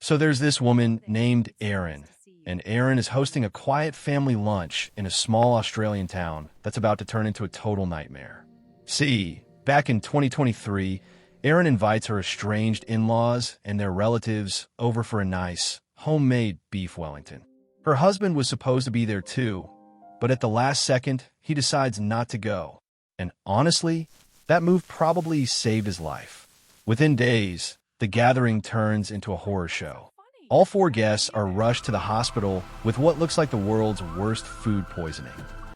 So there's this woman named Erin, and Erin is hosting a quiet family lunch in a small Australian town that's about to turn into a total nightmare. See, back in 2023, Erin invites her estranged in-laws and their relatives over for a nice, homemade beef Wellington. Her husband was supposed to be there too, but at the last second, he decides not to go. And honestly, that move probably saved his life. Within days, the gathering turns into a horror show. All four guests are rushed to the hospital with what looks like the world's worst food poisoning.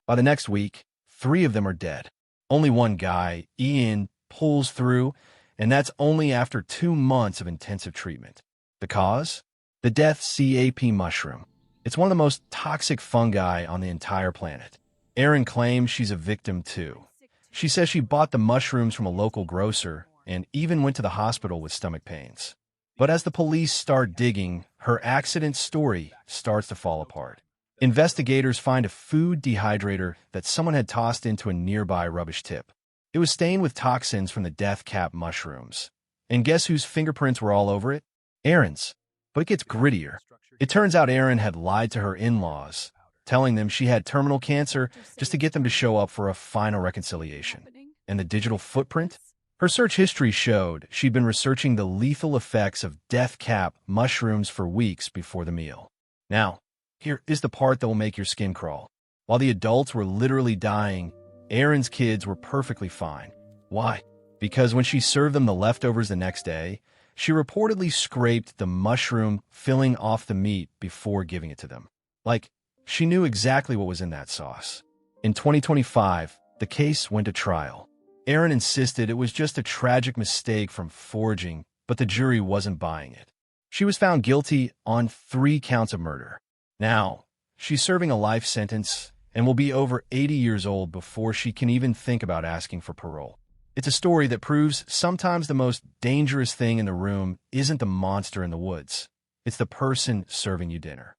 By the next week, three of them are dead. Only one guy, Ian, pulls through, and that's only after 2 months of intensive treatment. The cause? The death CAP mushroom. It's one of the most toxic fungi on the entire planet. Erin claims she's a victim too. She says she bought the mushrooms from a local grocer and even went to the hospital with stomach pains. But as the police start digging, her accident story starts to fall apart. Investigators find a food dehydrator that someone had tossed into a nearby rubbish tip. It was stained with toxins from the death cap mushrooms. And guess whose fingerprints were all over it? Erin's. But it gets grittier. It turns out Erin had lied to her in-laws, telling them she had terminal cancer just to get them to show up for a final reconciliation. And the digital footprint? Her search history showed she'd been researching the lethal effects of death cap mushrooms for weeks before the meal. Now, here is the part that will make your skin crawl. While the adults were literally dying, Erin's kids were perfectly fine. Why? Because when she served them the leftovers the next day, she reportedly scraped the mushroom filling off the meat before giving it to them. Like, she knew exactly what was in that sauce. In 2025, the case went to trial. Erin insisted it was just a tragic mistake from foraging, but the jury wasn't buying it. She was found guilty on 3 counts of murder. Now, she's serving a life sentence and will be over 80 years old before she can even think about asking for parole. It's a story that proves sometimes the most dangerous thing in the room isn't the monster in the woods. It's the person serving you dinner.